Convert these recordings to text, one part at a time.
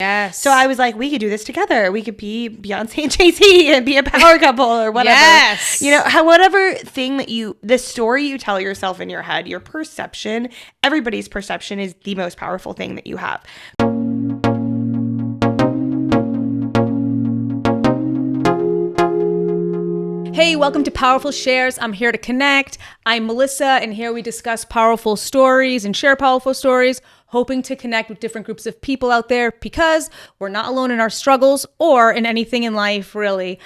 Yes. So I was like, we could do this together. We could be Beyonce and Jay-Z and be a power couple or whatever. Yes. You know, whatever thing the story you tell yourself in your head, your perception, everybody's perception is the most powerful thing that you have. Hey, welcome to Powerful Shares. I'm here to connect. I'm Melissa, and here we discuss powerful stories and share powerful stories, hoping to connect with different groups of people out there because we're not alone in our struggles or in anything in life, really.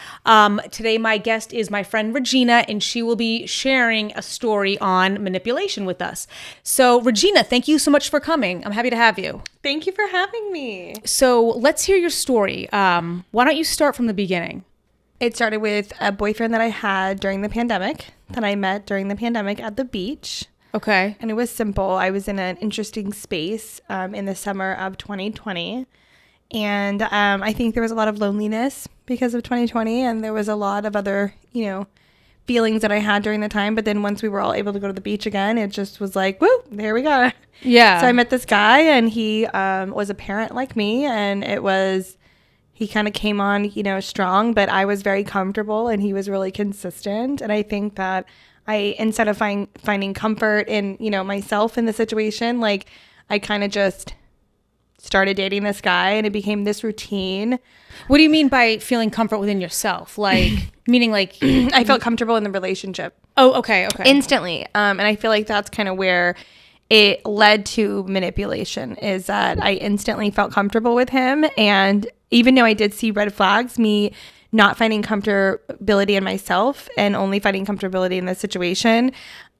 Today, my guest is my friend Regina, and she will be sharing a story on manipulation with us. So, Regina, thank you so much for coming. I'm happy to have you. Thank you for having me. So, let's hear your story. Why don't you start from the beginning? It started with a boyfriend that I had during the pandemic, that I met during the pandemic at the beach. Okay. And it was simple. I was in an interesting space in the summer of 2020. And I think there was a lot of loneliness because of 2020. And there was a lot of other, feelings that I had during the time. But then once we were all able to go to the beach again, it just was like, woo, there we go. Yeah. So I met this guy, and he was a parent like me. And he kind of came on, strong, but I was very comfortable and he was really consistent. And I think that instead of finding comfort in, myself in the situation, like I kind of just started dating this guy and it became this routine. What do you mean by feeling comfort within yourself? Like, meaning like... I felt comfortable in the relationship. Oh, okay. Instantly. And I feel like that's kind of where it led to manipulation, is that I instantly felt comfortable with him. And even though I did see red flags, me not finding comfortability in myself and only finding comfortability in the situation,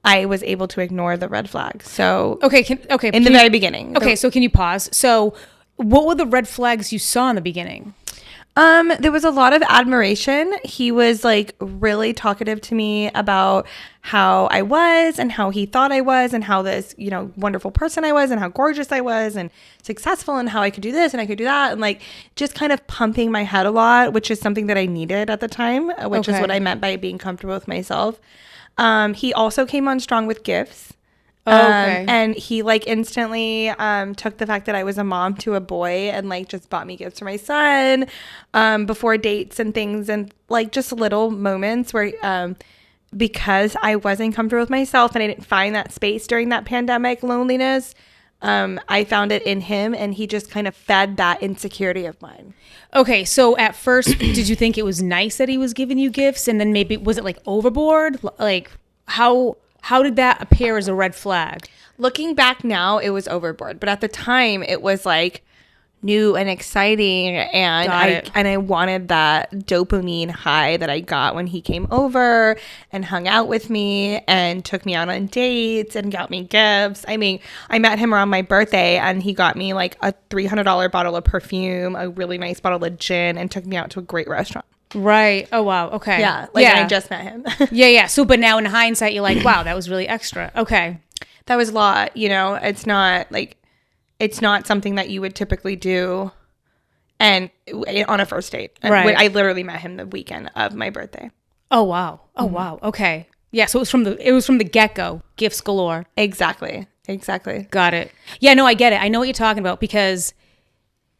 I was able to ignore the red flags. So in the very beginning. Okay, so can you pause? So what were the red flags you saw in the beginning? There was a lot of admiration. He was like really talkative to me about how I was and how he thought I was and how this, wonderful person I was and how gorgeous I was and successful and how I could do this and I could do that. And like just kind of pumping my head a lot, which is something that I needed at the time, which is what I meant by being comfortable with myself. He also came on strong with gifts. And he like instantly took the fact that I was a mom to a boy and like just bought me gifts for my son before dates and things, and like just little moments where because I wasn't comfortable with myself and I didn't find that space during that pandemic loneliness, I found it in him, and he just kind of fed that insecurity of mine. Okay, so at first did you think it was nice that he was giving you gifts, and then maybe was it like overboard? Like how did that appear as a red flag? Looking back now, it was overboard. But at the time, it was like new and exciting. And I wanted that dopamine high that I got when he came over and hung out with me and took me out on dates and got me gifts. I mean, I met him around my birthday and he got me like a $300 bottle of perfume, a really nice bottle of gin, and took me out to a great restaurant. Right. Oh, wow. Okay. Yeah. I just met him. Yeah. So, but now in hindsight, you're like, wow, that was really extra. Okay. That was a lot. It's not something that you would typically do and on a first date. Right. I literally met him the weekend of my birthday. Oh, wow. Oh, wow. Okay. Yeah. So it was from the get-go. Gifts galore. Exactly. Got it. Yeah, no, I get it. I know what you're talking about, because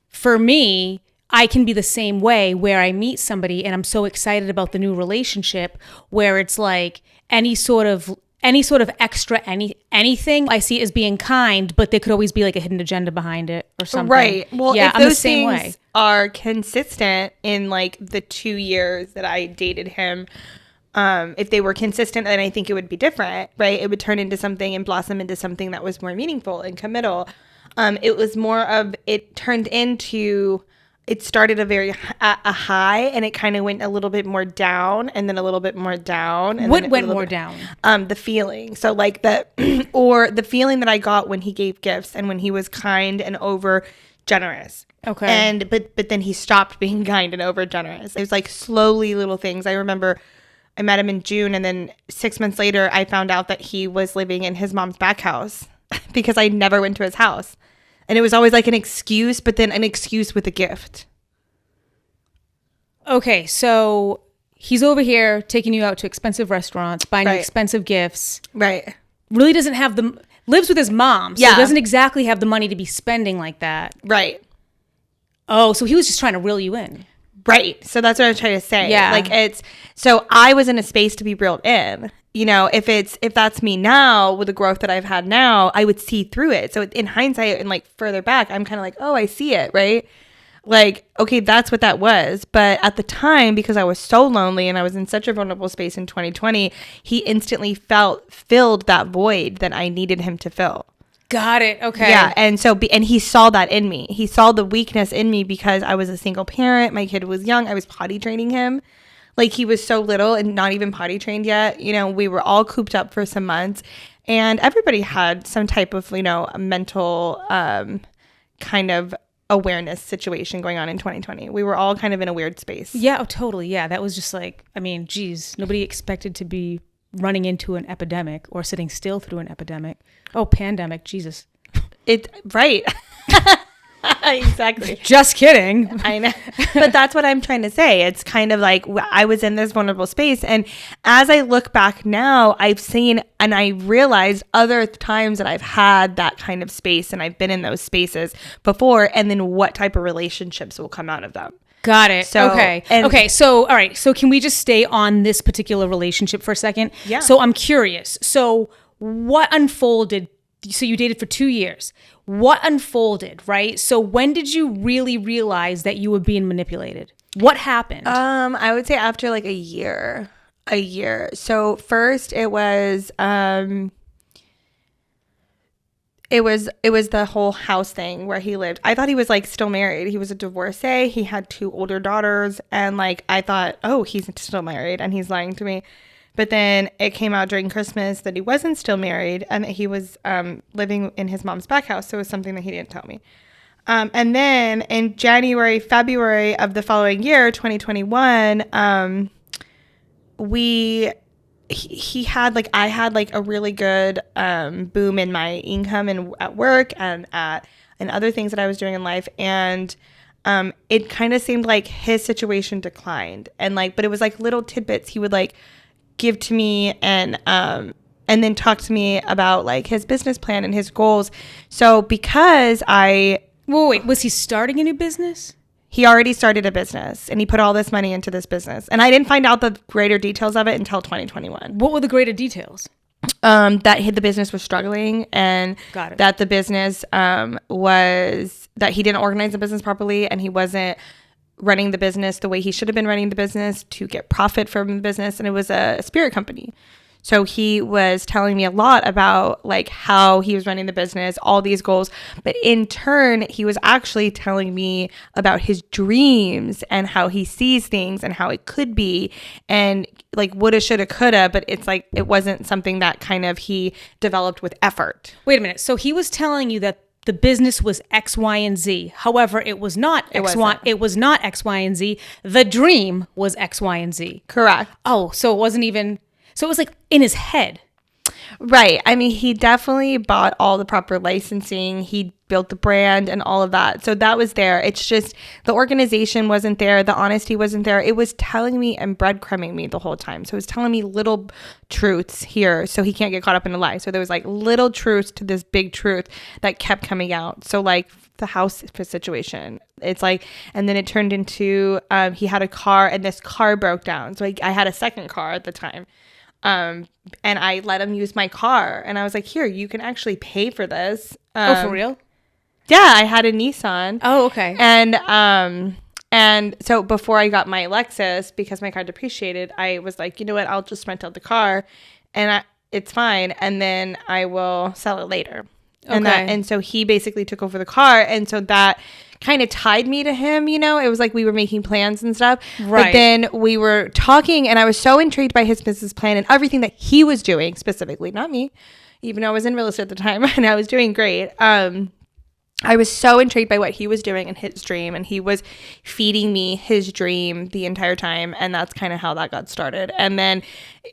for me, I can be the same way where I meet somebody and I'm so excited about the new relationship where it's like any sort of extra anything I see as being kind, but there could always be like a hidden agenda behind it or something. Right. Well, yeah, if I'm those the same things way. Are consistent in like the 2 years that I dated him, if they were consistent, then I think it would be different, right? It would turn into something and blossom into something that was more meaningful and committal. It started a high, and it kind of went a little bit more down, and then a little bit more down. And what went more down? The feeling. So like the feeling that I got when he gave gifts and when he was kind and over generous. Okay. But then he stopped being kind and over generous. It was like slowly little things. I remember I met him in June, and then 6 months later, I found out that he was living in his mom's back house because I never went to his house. And it was always like an excuse, but then an excuse with a gift. Okay, so he's over here taking you out to expensive restaurants, buying you expensive gifts. Right. Really doesn't have lives with his mom, so doesn't exactly have the money to be spending like that. Right. Oh, so he was just trying to reel you in. Right. So that's what I'm trying to say. Yeah. Like so I was in a space to be reeled in. You know, if that's me now with the growth that I've had now, I would see through it. So in hindsight and like further back, I'm kind of like, oh, I see it. Right. Like, okay, that's what that was. But at the time, because I was so lonely and I was in such a vulnerable space in 2020, he instantly filled that void that I needed him to fill. Got it. Okay. Yeah. And so, and he saw that in me. He saw the weakness in me because I was a single parent. My kid was young. I was potty training him. Like, he was so little and not even potty trained yet. You know, we were all cooped up for some months, and everybody had some type of, you know, mental kind of awareness situation going on in 2020. We were all kind of in a weird space. Yeah. Oh, totally. Yeah. That was just like, I mean, geez, nobody expected to be running into an epidemic or sitting still through an epidemic. Oh, pandemic. Jesus. Right. Exactly. Just kidding. I know. But that's what I'm trying to say. It's kind of like I was in this vulnerable space. And as I look back now, I've seen and I realized other times that I've had that kind of space and I've been in those spaces before. And then what type of relationships will come out of them. Got it. So, okay. So, all right. So can we just stay on this particular relationship for a second? Yeah. So I'm curious. So what unfolded? So you dated for 2 years. What unfolded, right? So when did you really realize that you were being manipulated? What happened? I would say after like a year. So first it was the whole house thing where he lived. I thought he was like still married. He was a divorcee. He had 2 older daughters. And like, I thought, oh, he's still married and he's lying to me. But then it came out during Christmas that he wasn't still married and that he was living in his mom's back house. So it was something that he didn't tell me. And then in February of the following year, 2021, he had like, I had like a really good boom in my income and at work and other things that I was doing in life. And it kind of seemed like his situation declined. And like, but it was like little tidbits he would like give to me and then talk to me about like his business plan and his goals. So because wait, was he starting a new business? He already started a business and he put all this money into this business. And I didn't find out the greater details of it until 2021. What were the greater details? That the business was struggling and that the business was that he didn't organize the business properly and he wasn't running the business the way he should have been running the business to get profit from the business. And it was a spirit company. So he was telling me a lot about like how he was running the business, all these goals. But in turn, he was actually telling me about his dreams and how he sees things and how it could be and like woulda, shoulda, coulda. But it's like it wasn't something that kind of he developed with effort. Wait a minute. So he was telling you that the business was X, Y, and Z. However, it was not X, Y. It was not X, Y, and Z. The dream was X, Y, and Z. Correct. Oh, so it wasn't even. So it was like in his head. Right. I mean, he definitely bought all the proper licensing. He built the brand and all of that. So that was there. It's just the organization wasn't there. The honesty wasn't there. It was telling me and breadcrumbing me the whole time. So it was telling me little truths here so he can't get caught up in a lie. So there was like little truths to this big truth that kept coming out. So like the house situation, it's like, and then it turned into he had a car and this car broke down. So I had a second car at the time. And I let him use my car and I was like, here, you can actually pay for this. Oh, for real? Yeah, I had a Nissan. Oh, okay. And so before I got my Lexus, because my car depreciated, I was like, you know what, I'll just rent out the car and it's fine. And then I will sell it later. And so he basically took over the car. And so that kind of tied me to him, you know, it was like we were making plans and stuff. Right. But then we were talking and I was so intrigued by his business plan and everything that he was doing specifically, not me, even though I was in real estate at the time and I was doing great. I was so intrigued by what he was doing in his dream and he was feeding me his dream the entire time. And that's kind of how that got started. And then,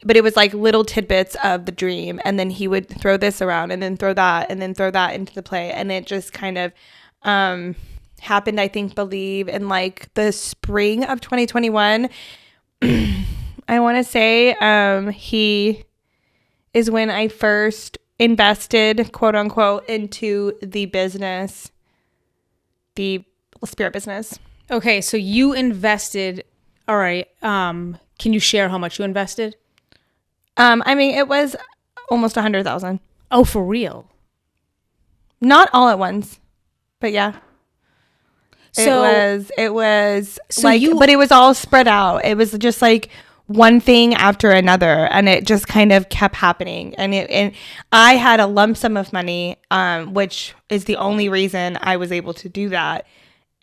but it was like little tidbits of the dream. And then he would throw this around and then throw that and then throw that into the play. And it just kind of, happened, I believe in like the spring of 2021. I want to say he is when I first invested, quote unquote, into the business, the spirit business. Okay, so you invested. All right. Can you share how much you invested? I mean, it was almost 100,000. Oh, for real? Not all at once, but yeah. So It was So like, you- but it was all spread out. It was just like one thing after another, and it just kind of kept happening. And I had a lump sum of money, which is the only reason I was able to do that.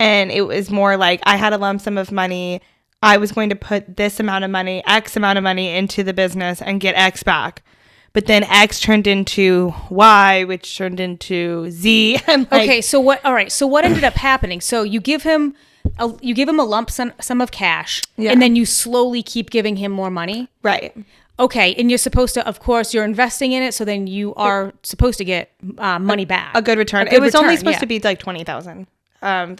And it was more like I had a lump sum of money. I was going to put this amount of money, X amount of money into the business and get X back. But then X turned into Y, which turned into Z. And like, okay, so what? All right, so what ended up happening? So you give him a lump sum of cash, Yeah. and then you slowly keep giving him more money. right. Okay, and you're supposed to, of course, you're investing in it, so then you are supposed to get money back. A good return. A good It was only return, supposed yeah. to be like 20,000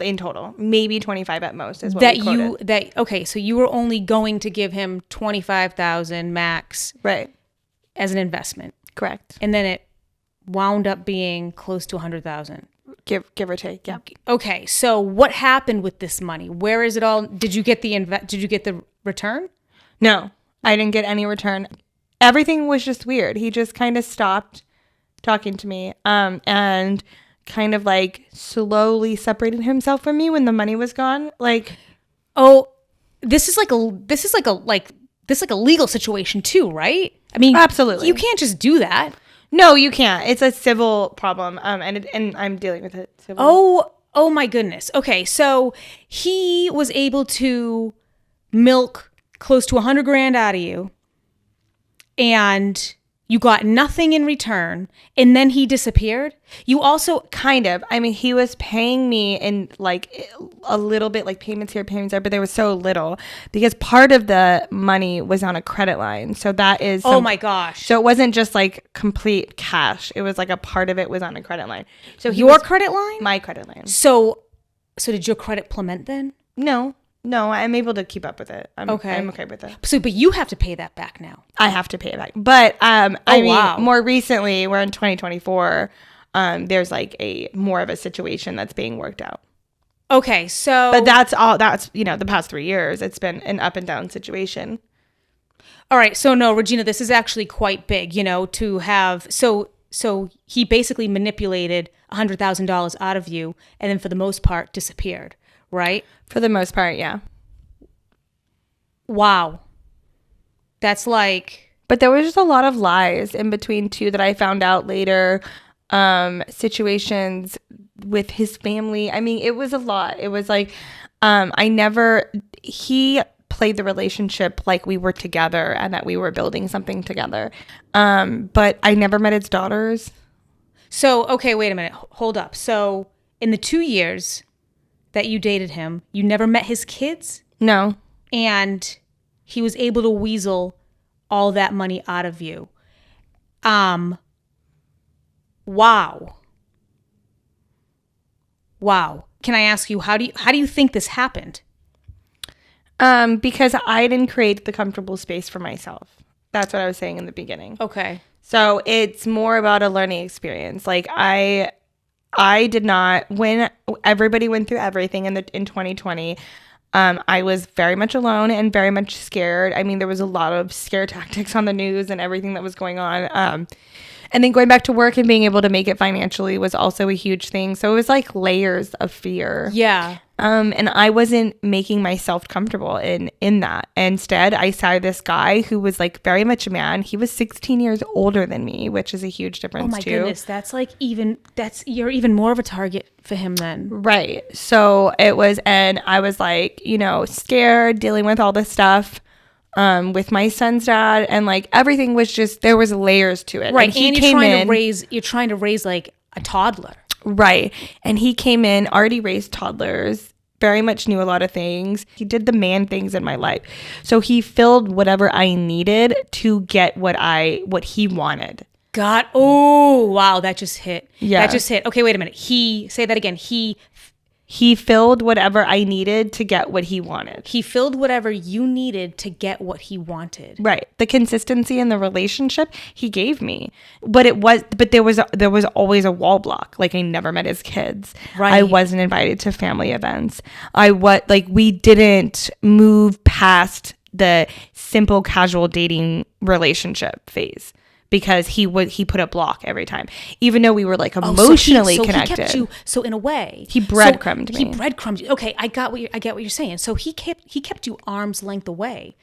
in total, maybe 25 at most is what that we you quoted. that okay, so you were only going to give him 25,000 max Right. as an investment, Correct. and then it wound up being close to 100,000. Give or take. Yeah. Okay, so what happened with this money? Where is it all? Did you get the return? No, I didn't get any return. Everything was just weird. He just kind of stopped talking to me, and kind of like slowly separated himself from me when the money was gone. Like, Oh, this is like a legal situation too, right? I mean, Absolutely. You can't just do that. no, you can't. It's a civil problem. And I'm dealing with it. Civil. Oh my goodness. Okay, so he was able to milk close to 100 grand out of you, and you got nothing in return, and then he disappeared. You also Kind of. I mean, he was paying me in like a little bit, like payments here, payments there, but there was so little because part of the money was on a credit line. So that is. oh my gosh. So it wasn't just like complete cash. It was like a part of it was on a credit line. So Your credit line? my credit line. So did your credit plummet then? No, I'm able to keep up with it. Okay. I'm okay with it. So, but you have to pay that back now. I have to pay it back. But I mean, wow. more recently, we're in 2024. There's like a more of a situation that's being worked out. Okay, so But that's all. That's the past 3 years. It's been an up and down situation. all right. So no, Regina, this is actually quite big. To have so he basically manipulated $100,000 out of you, and then for the most part disappeared. Right? For the most part, yeah. Wow. That's like But there was just a lot of lies in between too that I found out later. Situations with his family. I mean, it was a lot. It was like, he played the relationship like we were together and that we were building something together. But I never met his daughters. so. Okay, wait a minute. Hold up. So in the 2 years that you dated him, you never met his kids, No. and he was able to weasel all that money out of you. Wow. Can I ask you how do you think this happened? Because I didn't create the comfortable space for myself. That's what I was saying in the beginning. Okay. So it's more about a learning experience. Like I did not, when everybody went through everything in 2020, I was very much alone and very much scared. I mean, there was a lot of scare tactics on the news and everything that was going on. And then going back to work and being able to make it financially was also a huge thing. So it was like layers of fear. Yeah. And I wasn't making myself comfortable in that. Instead, I saw this guy who was like very much a man. He was 16 years older than me, which is a huge difference Oh my too. goodness, you're even more of a target for him then. Right. So it was, and I was like, scared, dealing with all this stuff with my son's dad, and like everything was just, there was layers to it. Right. And he And came in, you're trying to raise like a toddler. right. And he came in, already raised toddlers, very much knew a lot of things. He did the man things in my life. So he filled whatever I needed to get what he wanted. God. Oh, wow. That just hit. Yeah. That just hit. Okay, wait a minute. Say that again. He filled whatever I needed to get what he wanted. He filled whatever you needed to get what he wanted. Right. The consistency in the relationship he gave me. But there was always a wall block. Like, I never met his kids. Right. I wasn't invited to family events. We didn't move past the simple casual dating relationship phase. Because he put a block every time, even though we were like emotionally connected. He kept you, so in a way, he breadcrumbed me. He breadcrumbed you. Okay, I get what you're saying. So he kept you arm's length away.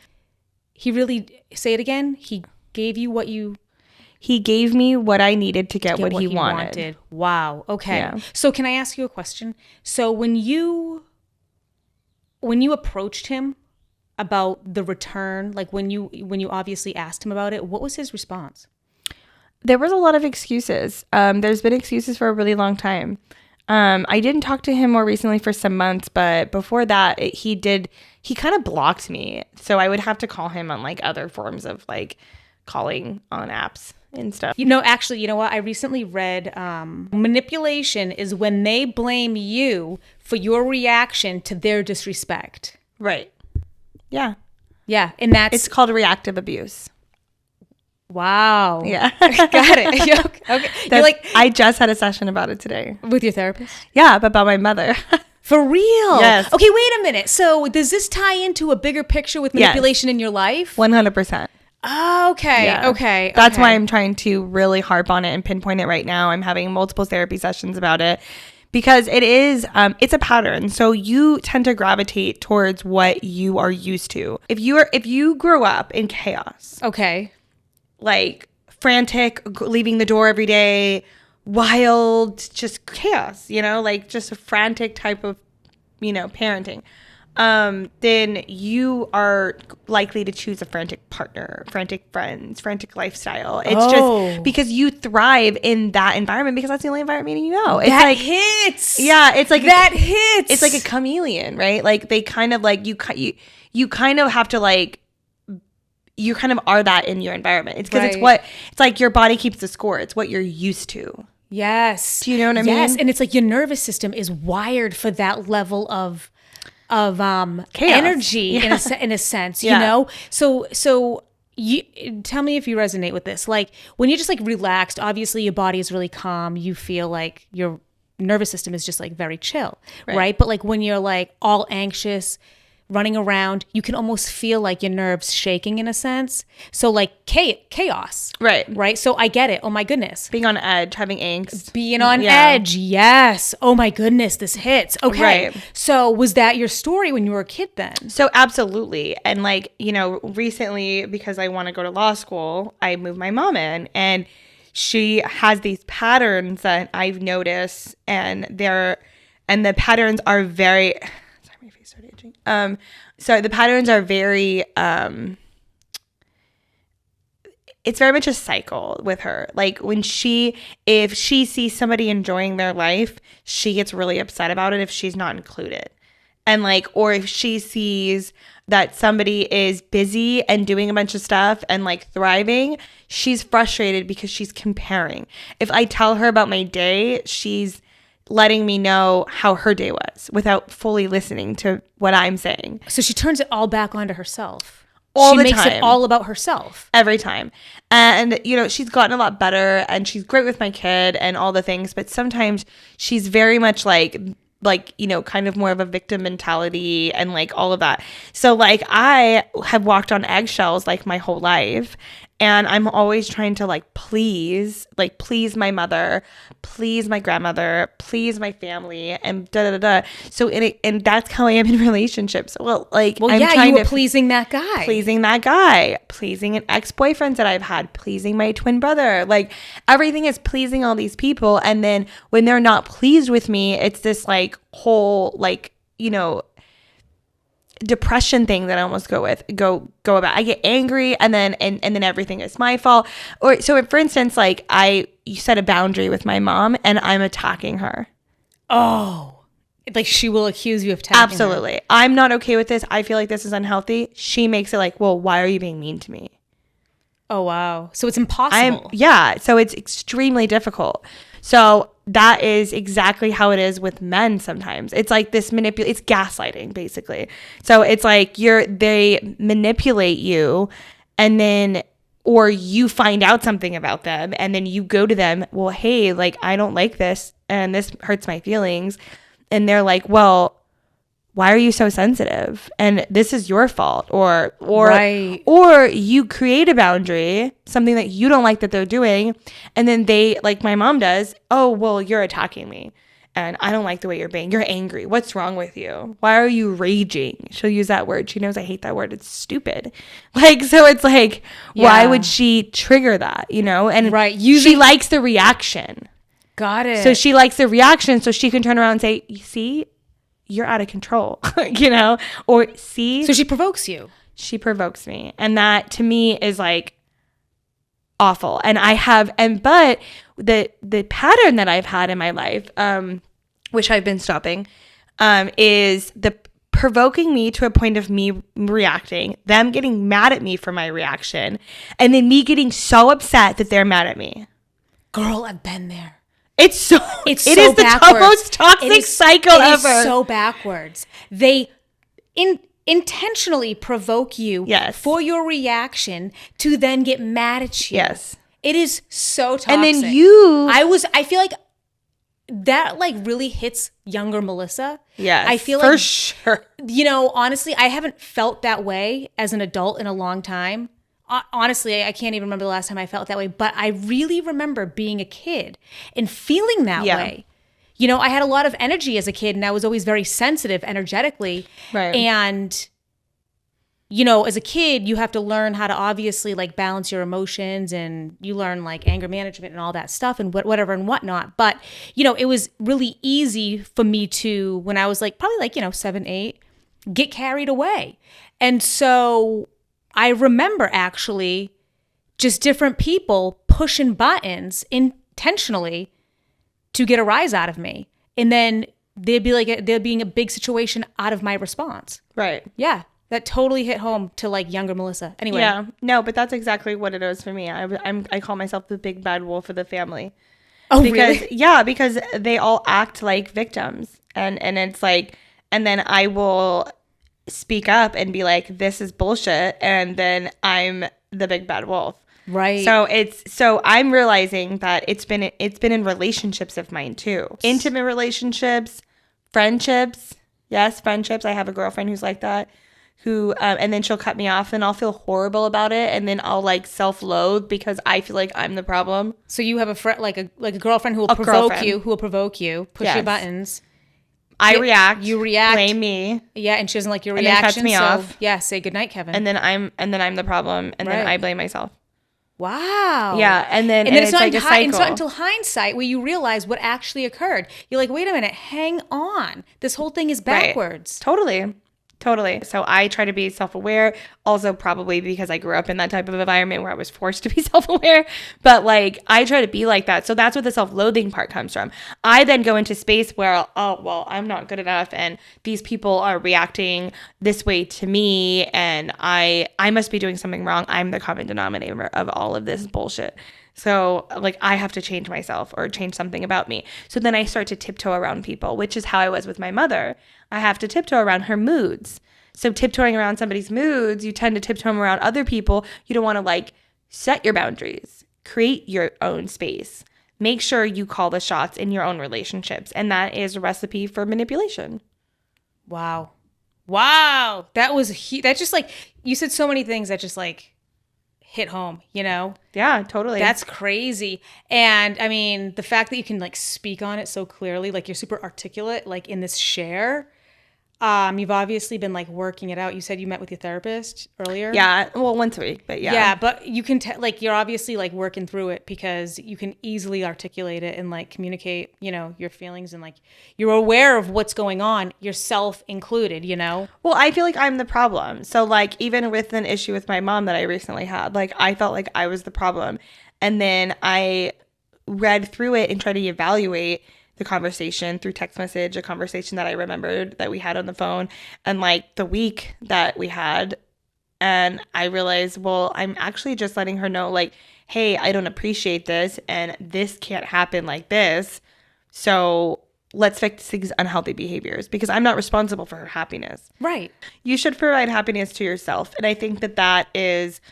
He really, say it again. He gave you what you. He gave me what I needed to get what he wanted. Wow. Okay. Yeah. So can I ask you a question? So when you approached him about the return, like when you obviously asked him about it, what was his response? There was a lot of excuses. There's been excuses for a really long time. I didn't talk to him more recently for some months, but before that, he kind of blocked me. So I would have to call him on like other forms of like calling on apps and stuff. Actually, you know what? I recently read manipulation is when they blame you for your reaction to their disrespect. Right. Yeah. Yeah. And it's called reactive abuse. Wow. Yeah. Got it. Okay. I just had a session about it today. With your therapist? Yeah, about my mother. For real? Yes. Okay, wait a minute. So does this tie into a bigger picture with manipulation in your life? 100%. Oh, okay. Yeah. Okay. That's why I'm trying to really harp on it and pinpoint it right now. I'm having multiple therapy sessions about it. Because it is, it's a pattern. So you tend to gravitate towards what you are used to. If you grew up in chaos, okay, like frantic, leaving the door every day, wild, just chaos, like just a frantic type of, parenting, then you are likely to choose a frantic partner, frantic friends, frantic lifestyle. It's just because you thrive in that environment because that's the only environment you know. It's that hits. Yeah, it's like that hits. It's like a chameleon, right? Like they kind of like you kind of have to like you kind of are that in your environment. It's because it's like your body keeps the score. It's what you're used to. Yes. Do you know what I mean? Yes, and it's like your nervous system is wired for that level of chaos. Energy in a sense, so you tell me if you resonate with this. Like when you're just like relaxed, obviously your body is really calm, you feel like your nervous system is just like very chill, right? But like when you're like all anxious, running around, you can almost feel like your nerves shaking in a sense. So like chaos. Right. So I get it. Oh my goodness. Being on edge, having angst. Being on edge. Yes. Oh my goodness. This hits. Okay. Right. So was that your story when you were a kid then? So absolutely. And like, recently because I want to go to law school, I moved my mom in and she has these patterns that I've noticed and the patterns are very so the patterns are very it's very much a cycle with her. Like if she sees somebody enjoying their life, she gets really upset about it if she's not included. And like, or if she sees that somebody is busy and doing a bunch of stuff and like thriving, she's frustrated because she's comparing. If I tell her about my day, she's letting me know how her day was without fully listening to what I'm saying. So she turns it all back onto herself. She makes it all about herself. Every time. And, she's gotten a lot better and she's great with my kid and all the things. But sometimes she's very much like, kind of more of a victim mentality and like all of that. So like I have walked on eggshells like my whole life. And I'm always trying to please my mother, please my grandmother, please my family, and da da da. So and that's how I am in relationships. Well, you were pleasing that guy, pleasing an ex-boyfriends that I've had, pleasing my twin brother. Like everything is pleasing all these people, and then when they're not pleased with me, it's this whole depression thing that I almost go about. I get angry and then everything is my fault. Or so for instance, you set a boundary with my mom and I'm attacking her. Oh, like she will accuse you of attacking Absolutely. her. I'm not okay with this. I feel like this is unhealthy. She makes it like, well, why are you being mean to me? Oh, wow. So it's impossible. So it's extremely difficult. So that is exactly how it is with men sometimes. It's like this it's gaslighting basically. So it's like they manipulate you, and then or you find out something about them and then you go to them, well, hey, like I don't like this and this hurts my feelings. And they're like, well, why are you so sensitive? And this is your fault. Or Right. or you create a boundary, something that you don't like that they're doing, and then they, like my mom does, oh, well, you're attacking me and I don't like the way you're being. You're angry. What's wrong with you? Why are you raging? She'll use that word. She knows I hate that word. It's stupid. Like, so it's like, why would she trigger that, you know? And Right. she likes the reaction. Got it. So she likes the reaction so she can turn around and say, you see, you're out of control, you know? Or see? So she provokes you. She provokes me. And that to me is like awful. And but the pattern that I've had in my life, which I've been stopping, is the provoking me to a point of me reacting, them getting mad at me for my reaction, and then me getting so upset that they're mad at me. Girl, I've been there. It is so backwards. The most toxic cycle ever. It is so backwards. They intentionally provoke you for your reaction to then get mad at you. Yes. It is so toxic. And then I feel like that like really hits younger Melissa. Yes. I feel for sure. You know, honestly, I haven't felt that way as an adult in a long time. Honestly, I can't even remember the last time I felt that way, but I really remember being a kid and feeling that way. You know, I had a lot of energy as a kid and I was always very sensitive energetically. Right. And, you know, as a kid, you have to learn how to obviously like balance your emotions, and you learn like anger management and all that stuff and whatever and whatnot. But, you know, it was really easy for me to, when I was like, probably like, you know, 7, 8, get carried away. And so I remember actually just different people pushing buttons intentionally to get a rise out of me. And then there'd be a big situation out of my response. Right. Yeah. That totally hit home to like younger Melissa. Anyway. Yeah. No, but that's exactly what it is for me. I call myself the big bad wolf of the family. Oh, because, really? Yeah, because they all act like victims. And it's like, and then I will speak up and be like, this is bullshit, and then I'm the big bad wolf. Right. So I'm realizing that it's been in relationships of mine too. Intimate relationships, friendships. Yes, friendships. I have a girlfriend who's like that, who and then she'll cut me off and I'll feel horrible about it, and then I'll like self-loathe because I feel like I'm the problem. So you have a friend, like a girlfriend who will provoke you, push your buttons. I react. You react. Blame me. Yeah, and she doesn't like your and reaction. Then cuts me off. Yeah, say goodnight, Kevin. And then I'm the problem, and then I blame myself. Wow. Yeah, and then it's like a cycle. It's not until hindsight where you realize what actually occurred. You're like, wait a minute, hang on. This whole thing is backwards. Right. Totally. So I try to be self-aware, also probably because I grew up in that type of environment where I was forced to be self-aware, but like I try to be like that. So that's where the self-loathing part comes from. I then go into space where, oh, well, I'm not good enough and these people are reacting this way to me and I must be doing something wrong. I'm the common denominator of all of this bullshit. So like I have to change myself or change something about me. So then I start to tiptoe around people, which is how I was with my mother. I have to tiptoe around her moods. So tiptoeing around somebody's moods, you tend to tiptoe around other people. You don't want to like set your boundaries, create your own space. Make sure you call the shots in your own relationships. And that is a recipe for manipulation. Wow. That just like, you said so many things that just like hit home, you know? Yeah, totally. That's crazy. And I mean, the fact that you can like speak on it so clearly, like you're super articulate, like in this share, you've obviously been like working it out. You said you met with your therapist earlier. Yeah. Well, once a week, but yeah. Yeah. But you can like, you're obviously like working through it because you can easily articulate it and like communicate, you know, your feelings, and like you're aware of what's going on, yourself included, you know? Well, I feel like I'm the problem. So like even with an issue with my mom that I recently had, like I felt like I was the problem. And then I read through it and tried to evaluate the conversation through text message, a conversation that I remembered that we had on the phone, and like the week that we had. And I realized, well, I'm actually just letting her know like, hey, I don't appreciate this and this can't happen like this. So let's fix these unhealthy behaviors because I'm not responsible for her happiness. Right. You should provide happiness to yourself. And I think that is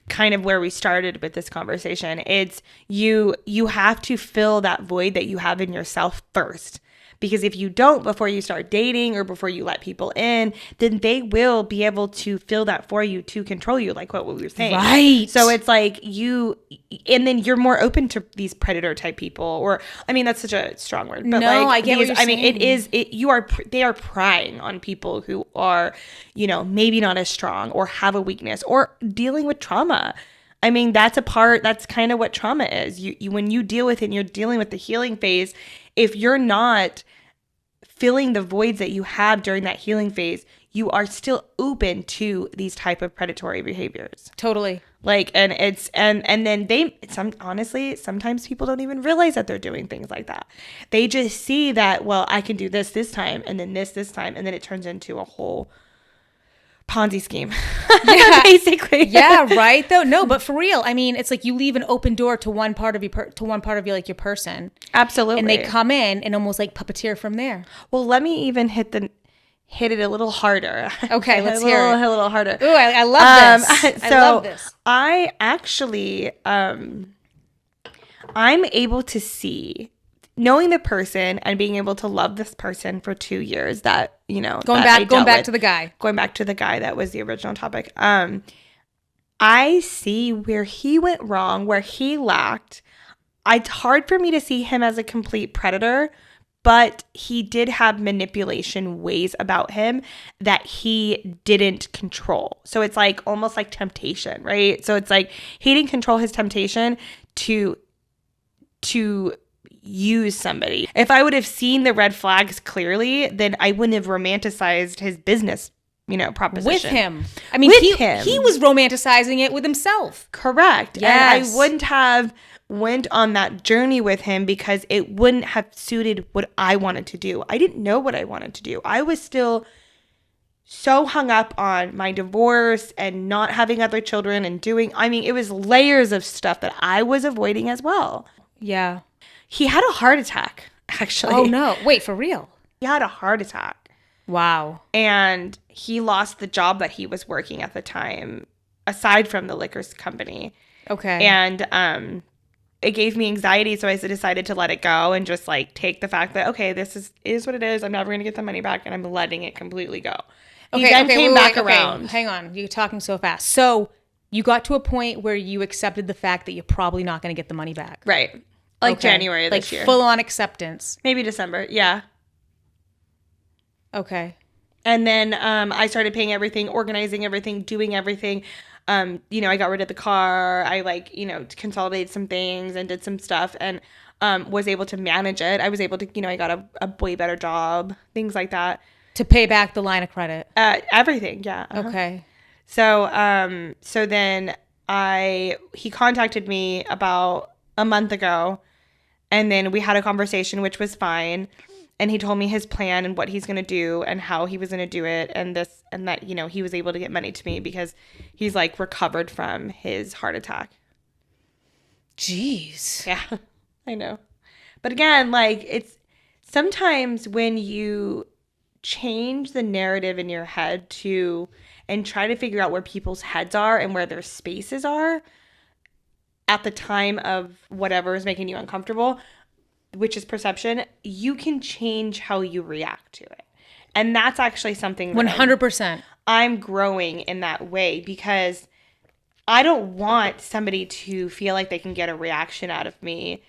kind of where we started with this conversation. It's you have to fill that void that you have in yourself first. Because if you don't before you start dating or before you let people in, then they will be able to fill that for you to control you, like what we were saying. Right. So it's like and then you're more open to these predator type people, or I mean that's such a strong word, but no, like I get what you're saying. they are prying on people who are, maybe not as strong or have a weakness or dealing with trauma. I mean, that's kind of what trauma is. You when you deal with it and you're dealing with the healing phase, if you're not filling the voids that you have during that healing phase, you are still open to these type of predatory behaviors. Totally. Like, and then honestly, sometimes people don't even realize that they're doing things like that. They just see that, well, I can do this time, and then this time, and then it turns into a whole Ponzi scheme. Yeah. Basically. Yeah, right though. No, but for real, I mean, it's like you leave an open door to one part of your like your person. Absolutely. And they come in and almost like puppeteer from there. Well, let me even hit it a little harder. Okay, let's hear it. A little harder. Ooh, I love this. So I love this. I actually, I'm able to see, knowing the person and being able to love this person for 2 years that, Going back to the guy. Going back to the guy that was the original topic. I see where he went wrong, where he lacked. It's hard for me to see him as a complete predator, but he did have manipulation ways about him that he didn't control. So it's like almost like temptation, right? So it's like he didn't control his temptation to use somebody. If I would have seen the red flags clearly, then I wouldn't have romanticized his business, proposition. With him. I mean, he was romanticizing it with himself. Correct. Yes. And I wouldn't have went on that journey with him because it wouldn't have suited what I wanted to do. I didn't know what I wanted to do. I was still so hung up on my divorce and not having other children and it was layers of stuff that I was avoiding as well. Yeah. He had a heart attack, actually. Oh, no. Wait, for real? He had a heart attack. Wow. And he lost the job that he was working at the time, aside from the liquor company. Okay. And it gave me anxiety, so I decided to let it go and just like take the fact that, okay, this is what it is. I'm never going to get the money back, and I'm letting it completely go. He then came back around. Hang on. You're talking so fast. So you got to a point where you accepted the fact that you're probably not going to get the money back. Right. Like January of this year. Like full-on acceptance. Maybe December. Yeah. Okay. And then I started paying everything, organizing everything, doing everything. I got rid of the car. I consolidated some things and did some stuff and was able to manage it. I was able to, I got a way better job, things like that. To pay back the line of credit. Everything. Yeah. Uh-huh. Okay. So then he contacted me about a month ago, and then we had a conversation, which was fine. And he told me his plan and what he's going to do and how he was going to do it and this and that, he was able to get money to me because he's like recovered from his heart attack. Jeez. Yeah, I know. But again, like it's sometimes when you change the narrative in your head and try to figure out where people's heads are and where their spaces are at the time of whatever is making you uncomfortable, which is perception, you can change how you react to it. And that's actually something that 100%. I'm growing in that way because I don't want somebody to feel like they can get a reaction out of me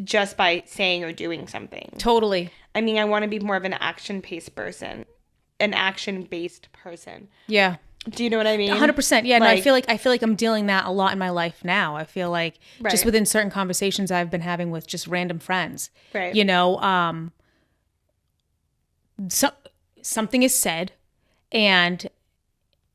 just by saying or doing something. Totally. I mean, I want to be more of an action-based person. Yeah. Do you know what I mean? 100%. Yeah. No, I feel like I'm dealing that a lot in my life now. I feel like just within certain conversations I've been having with just random friends, right? Something is said and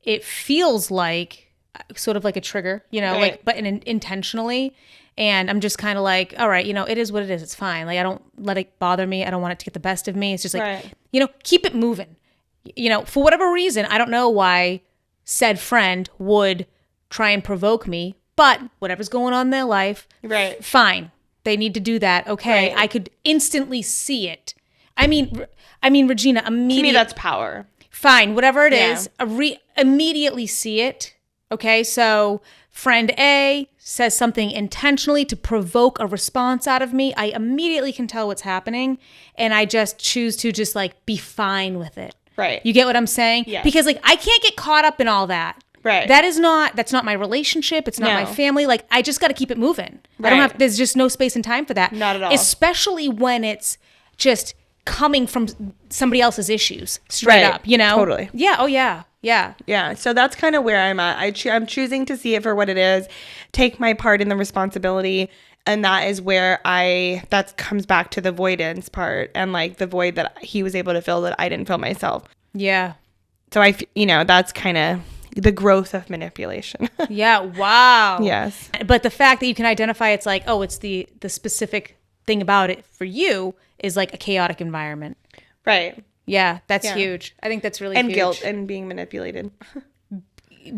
it feels like sort of like a trigger, right. but intentionally. And I'm just kind of like, all right, it is what it is. It's fine. Like, I don't let it bother me. I don't want it to get the best of me. It's just like, keep it moving. For whatever reason, I don't know why said friend would try and provoke me, but whatever's going on in their life, right? Fine. They need to do that. Okay. Right. I could instantly see it. I mean, Regina, To me, that's power. fine, whatever it Yeah. is, immediately see it. Okay. So friend A says something intentionally to provoke a response out of me. I immediately can tell what's happening. And I just choose to just like be fine with it. Right. You get what I'm saying? Yes. Because like I can't get caught up in all that. Right. That's not my relationship. It's not my No. family. Like I just got to keep it moving. I don't Right. have, there's just no space and time for that. Not at all. Especially when it's just coming from somebody else's issues straight Right. up, you know? Totally. Yeah. Oh yeah. Yeah. Yeah, so that's kind of where I'm at. I'm choosing to see it for what it is, take my part in the responsibility, and that is where that comes back to the voidance part and like the void that he was able to fill that I didn't fill myself. Yeah. So that's kind of the growth of manipulation. Yeah. Wow. Yes. But the fact that you can identify it's like, oh, it's the specific thing about it for you is like a chaotic environment. Right. Yeah, that's Yeah. huge. I think that's really And huge. guilt and being manipulated.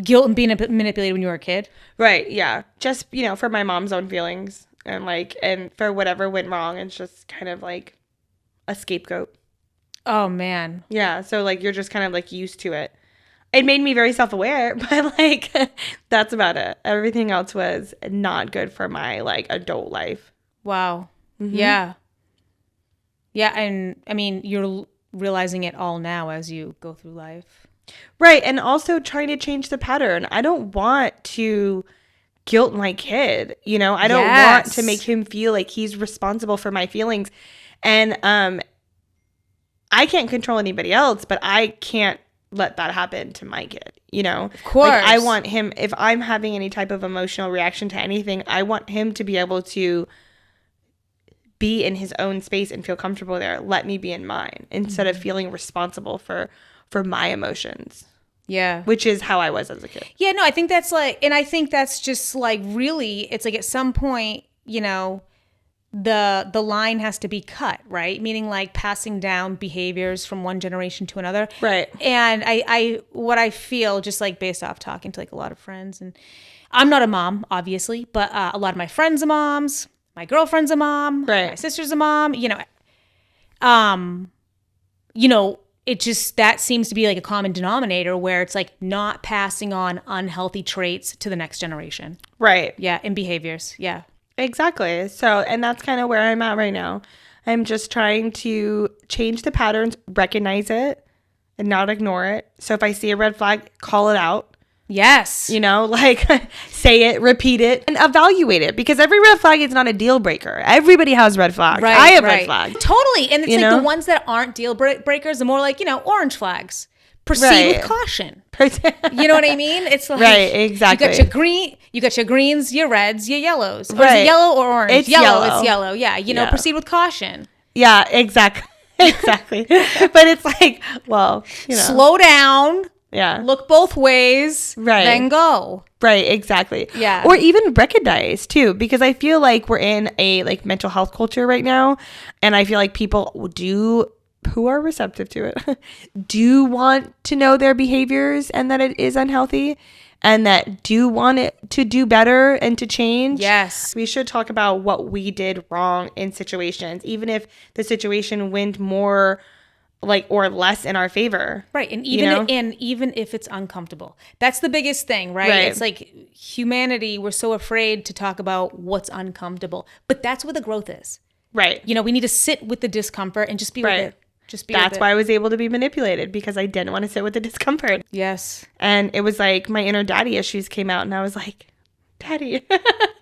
Guilt and being manipulated when you were a kid. Right, yeah. Just, for my mom's own feelings and for whatever went wrong, it's just kind of like a scapegoat. Oh man. Yeah, so like you're just kind of like used to it. It made me very self-aware, but like that's about it. Everything else was not good for my like adult life. Wow. Yeah. Yeah, and I mean, you're realizing it all now as you go through life. Right, and also trying to change the pattern. I don't want to guilt my kid, I don't want to make him feel like he's responsible for my feelings. And I can't control anybody else, but I can't let that happen to my kid, Of course. Like I want him, if I'm having any type of emotional reaction to anything, I want him to be able to be in his own space and feel comfortable there. Let me be in mine instead of feeling responsible for my emotions. Yeah. Which is how I was as a kid. Yeah, no, I think that's like, and I think that's just like really, it's like at some point, the line has to be cut, right? Meaning like passing down behaviors from one generation to another. Right. And what I feel just like based off talking to like a lot of friends, and I'm not a mom, obviously, but a lot of my friends are moms, my girlfriend's a mom, Right. my sister's a mom, it just, that seems to be like a common denominator where it's like not passing on unhealthy traits to the next generation. Right. Yeah. And behaviors. Yeah. Exactly. So, and that's kind of where I'm at right now. I'm just trying to change the patterns, recognize it, and not ignore it. So if I see a red flag, call it out. Yes. Like say it, repeat it, and evaluate it, because every red flag is not a deal breaker. Everybody has red flags. Right, I have right. red flags. Totally. And it's You like know? the ones that aren't deal breakers are more like, orange flags. Proceed with Right. caution. You know what I mean? It's like Right, exactly. You got your greens, your reds, your yellows. Or is it Right. yellow or orange? It's It's yellow. yellow. Yeah. Yeah. Proceed with caution. Yeah, exactly. Exactly. But it's like, well, Slow down. yeah. Look both ways. Right. Then go. Right, exactly. Yeah. Or even recognize too, because I feel like we're in a like mental health culture right now, and I feel like people who are receptive to it do want to know their behaviors and that it is unhealthy, and that do want it to do better and to change. Yes. We should talk about what we did wrong in situations, even if the situation went more like or less in our favor. Right. And even if it's uncomfortable. That's the biggest thing, right? Right. It's like humanity, we're so afraid to talk about what's uncomfortable. But that's where the growth is. Right. We need to sit with the discomfort and just be Right. with it. Just be with That's it. why I was able to be manipulated, because I didn't want to sit with the discomfort. Yes. And it was like my inner daddy issues came out, and I was like, Daddy.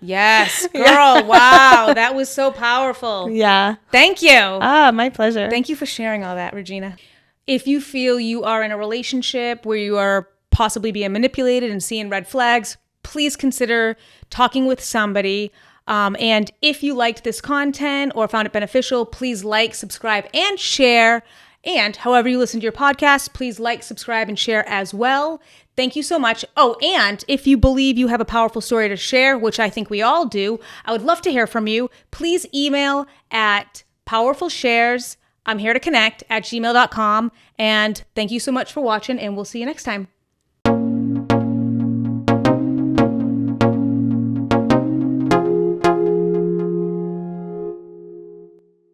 Yes. Girl, wow. That was so powerful. Yeah. Thank you. My pleasure. Thank you for sharing all that, Regina. If you feel you are in a relationship where you are possibly being manipulated and seeing red flags, please consider talking with somebody. And if you liked this content or found it beneficial, please like, subscribe, and share. And however you listen to your podcast, please like, subscribe, and share as well. Thank you so much. Oh, and if you believe you have a powerful story to share, which I think we all do, I would love to hear from you. Please email at powerfulshares, I'm here to connect, @gmail.com. And thank you so much for watching, and we'll see you next time.